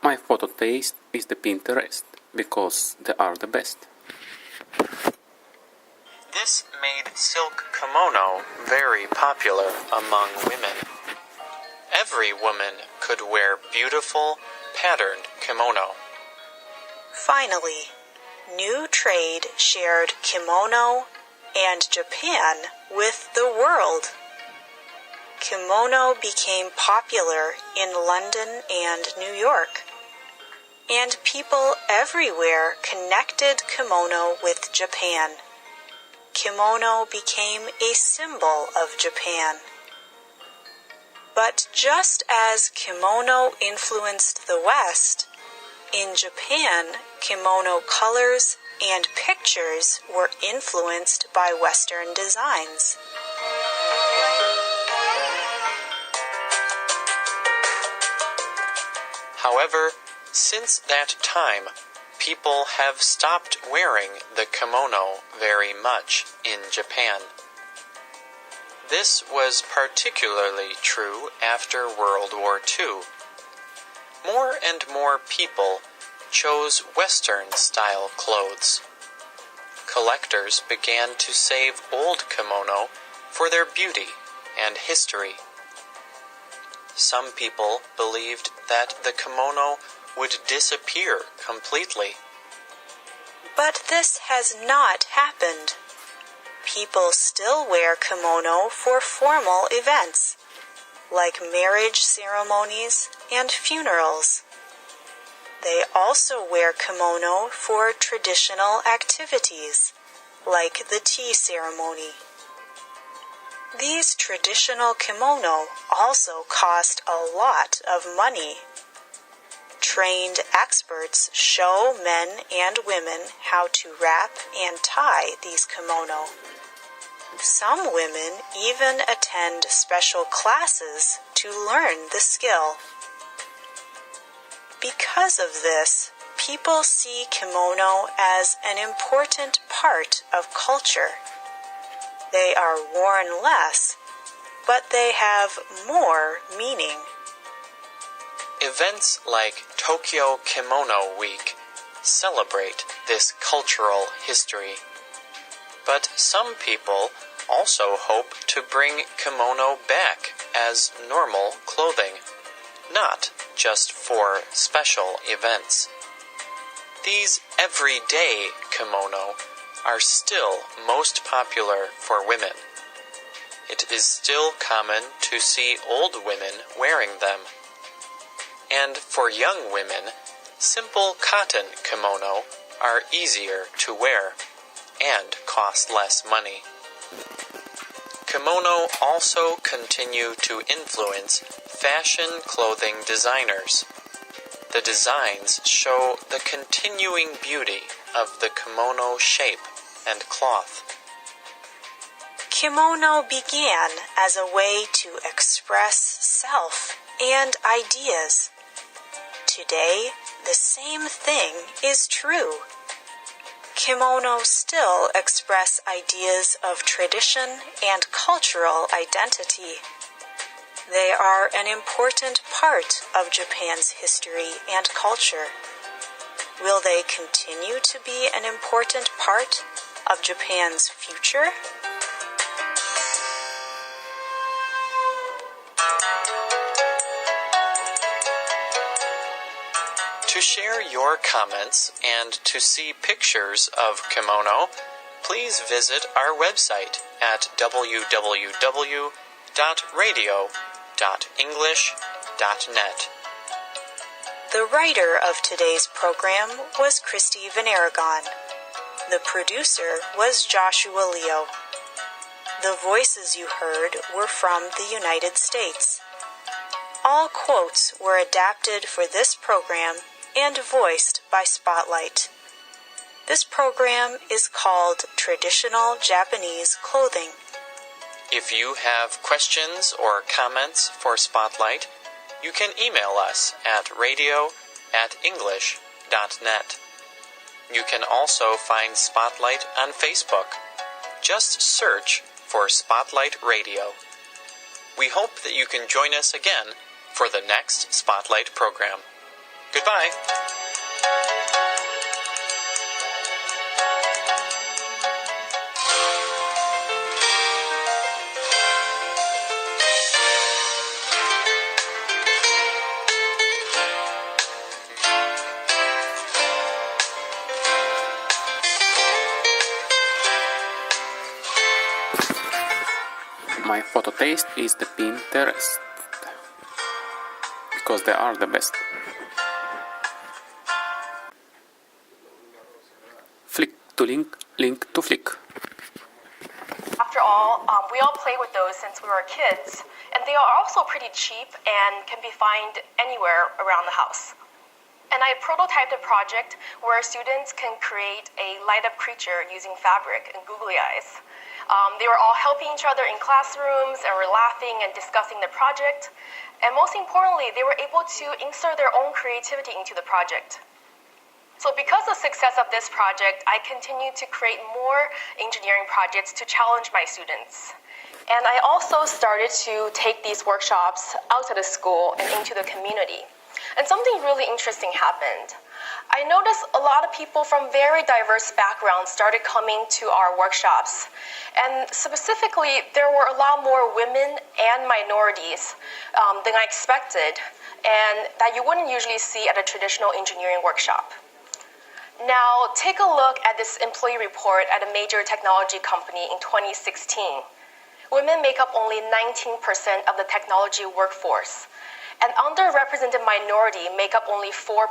My photo taste is the Pinterest, because they are the best. This made silk kimono very popular among women. Every woman could wear beautiful, patterned kimono. Finally, new trade shared kimono and Japan with the world. Kimono became popular in London and New York, and people everywhere connected kimono with Japan. Kimono became a symbol of Japan. But just as kimono influenced the West, in Japan, kimono colors and pictures were influenced by Western designs. However, since that time, people have stopped wearing the kimono very much in Japan. This was particularly true after World War II. More and more people chose Western-style clothes. Collectors began to save old kimono for their beauty and history. Some people believed that the kimono would disappear completely. But this has not happened. People still wear kimono for formal events, like marriage ceremonies and funerals. They also wear kimono for traditional activities, like the tea ceremony. These traditional kimono also cost a lot of money. Trained experts show men and women how to wrap and tie these kimono. Some women even attend special classes to learn the skill. Because of this, people see kimono as an important part of culture. They are worn less, but they have more meaning. Events like Tokyo Kimono Week celebrate this cultural history. But some people also hope to bring kimono back as normal clothing, not just for special events. These everyday kimono are still most popular for women. It is still common to see old women wearing them. And for young women, simple cotton kimono are easier to wear and cost less money. Kimono also continue to influence fashion clothing designers. The designs show the continuing beauty of the kimono shape and cloth. Kimono began as a way to express self and ideas. Today, the same thing is true. Kimono still express ideas of tradition and cultural identity. They are an important part of Japan's history and culture. Will they continue to be an important part of Japan's future? To share your comments and to see pictures of kimono, please visit our website at www.radio.english.net. The writer of today's program was Christy Veneragon. The producer was Joshua Leo. The voices you heard were from the United States. All quotes were adapted for this program and voiced by Spotlight. This program is called Traditional Japanese Clothing. If you have questions or comments for Spotlight, you can email us at radio@english.net. You can also find Spotlight on Facebook. Just search for Spotlight Radio. We hope that you can join us again for the next Spotlight program. Goodbye. My photo taste is the Pinterest because they are the best. Flick to link, link to flick. After all, we all play with those since we were kids, and they are also pretty cheap and can be found anywhere around the house. And I prototyped a project where students can create a light-up creature using fabric and googly eyes. They were all helping each other in classrooms and were laughing and discussing the project. And most importantly, they were able to insert their own creativity into the project. So because of the success of this project, I continued to create more engineering projects to challenge my students. And I also started to take these workshops out of the school and into the community. And something really interesting happened. I noticed a lot of people from very diverse backgrounds started coming to our workshops. And specifically, there were a lot more women and minorities than I expected, and that you wouldn't usually see at a traditional engineering workshop. Now, take a look at this employee report at a major technology company in 2016. Women make up only 19% of the technology workforce, and underrepresented minority make up only 4%.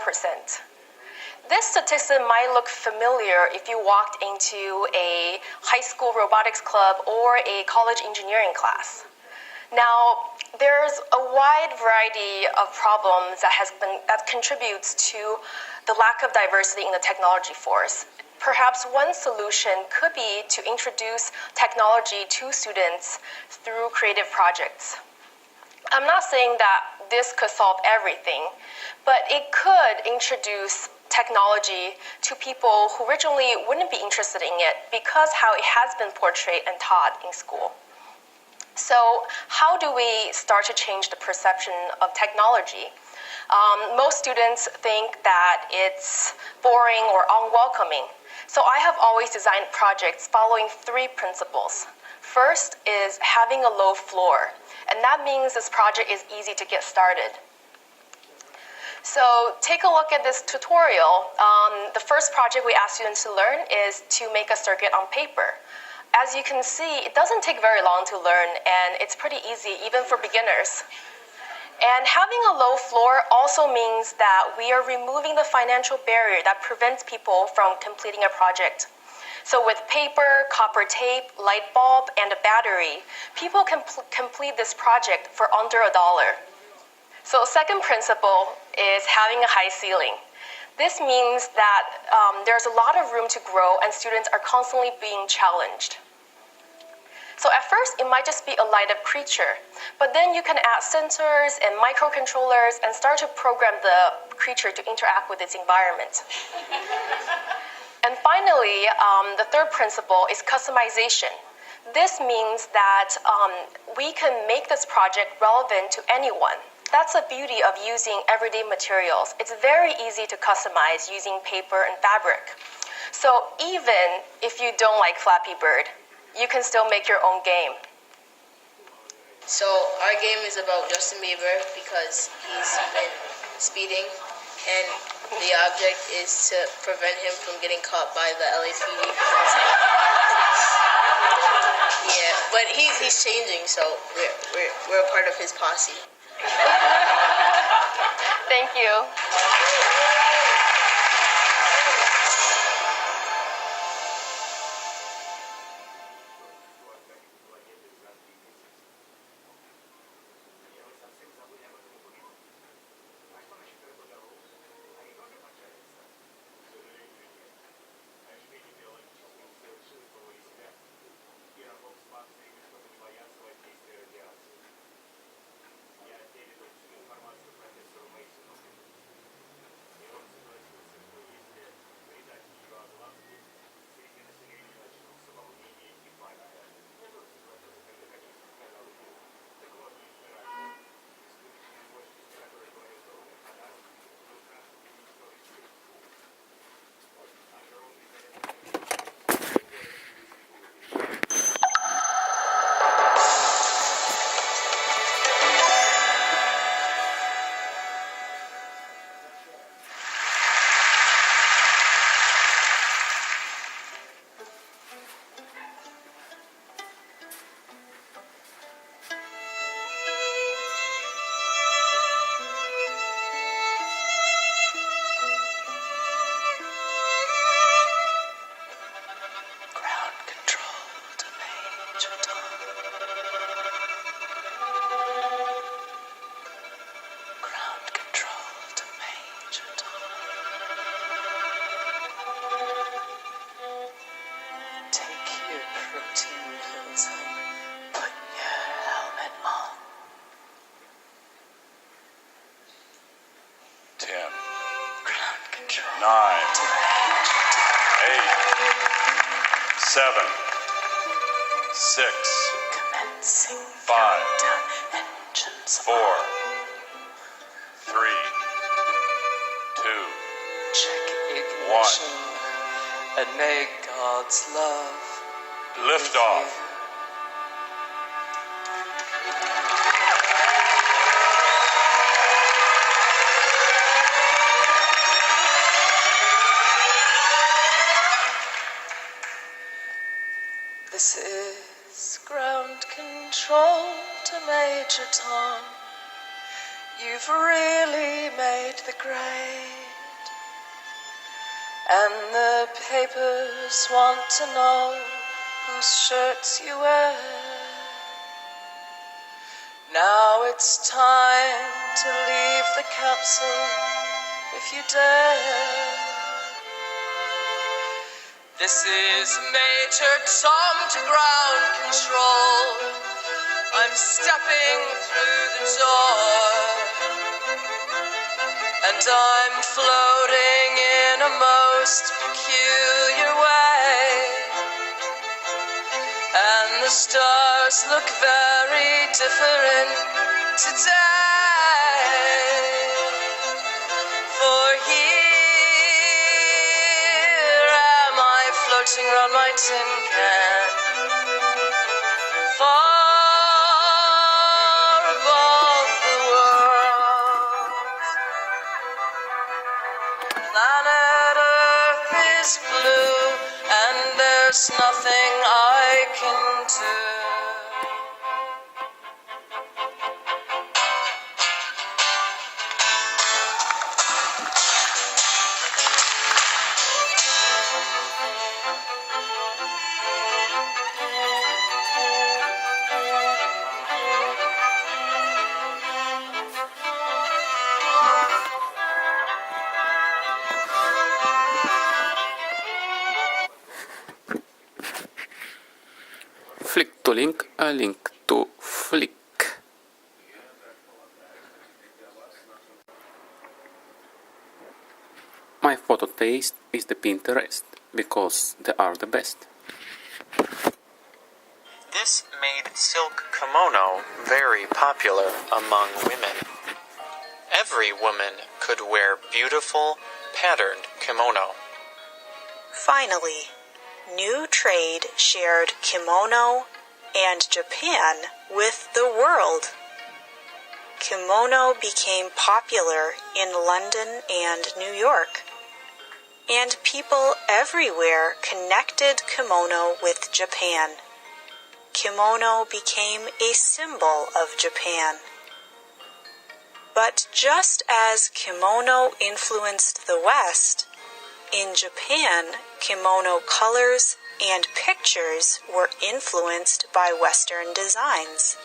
This statistic might look familiar if you walked into a high school robotics club or a college engineering class. Now, there's a wide variety of problems that contributes to the lack of diversity in the technology force. Perhaps one solution could be to introduce technology to students through creative projects. I'm not saying that this could solve everything, but it could introduce technology to people who originally wouldn't be interested in it because how it has been portrayed and taught in school. So how do we start to change the perception of technology? Most students think that it's boring or unwelcoming. So I have always designed projects following 3 principles. First is having a low floor, and that means this project is easy to get started. So take a look at this tutorial. The first project we ask students to learn is to make a circuit on paper. As you can see, it doesn't take very long to learn, and it's pretty easy even for beginners. And having a low floor also means that we are removing the financial barrier that prevents people from completing a project. So with paper, copper tape, light bulb, and a battery, people can complete this project for under $1. So second principle is having a high ceiling. This means that there's a lot of room to grow and students are constantly being challenged. So at first, it might just be a light-up creature, but then you can add sensors and microcontrollers and start to program the creature to interact with its environment. And finally, the third principle is customization. This means that we can make this project relevant to anyone. That's the beauty of using everyday materials. It's very easy to customize using paper and fabric. So even if you don't like Flappy Bird, you can still make your own game. So our game is about Justin Bieber because he's been speeding, and the object is to prevent him from getting caught by the LAPD. Yeah, but he's changing, so we're a part of his posse. Thank you. 10, 9, 8, 7, 6, 5, 4, 3, 2, Check ignition 1. and may God's love Lift off. This is ground control to Major Tom. You've really made the grade. And the papers want to know whose shirts you wear. Now it's time to leave the capsule if you dare. This is Major Tom to ground control. I'm stepping through the door, and I'm floating in a most peculiar way. And the stars look very different today. For here am I floating around my tin can, far above the world. Planet Earth is blue, and there's nothing I can do. Flick to link, a link to flick. My photo taste is the Pinterest, because they are the best. This made silk kimono very popular among women. Every woman could wear beautiful, patterned kimono. Finally, new trade shared kimono and Japan with the world. Kimono became popular in London and New York, and people everywhere connected kimono with Japan. Kimono became a symbol of Japan. But just as kimono influenced the West, in Japan, kimono colors and pictures were influenced by Western designs.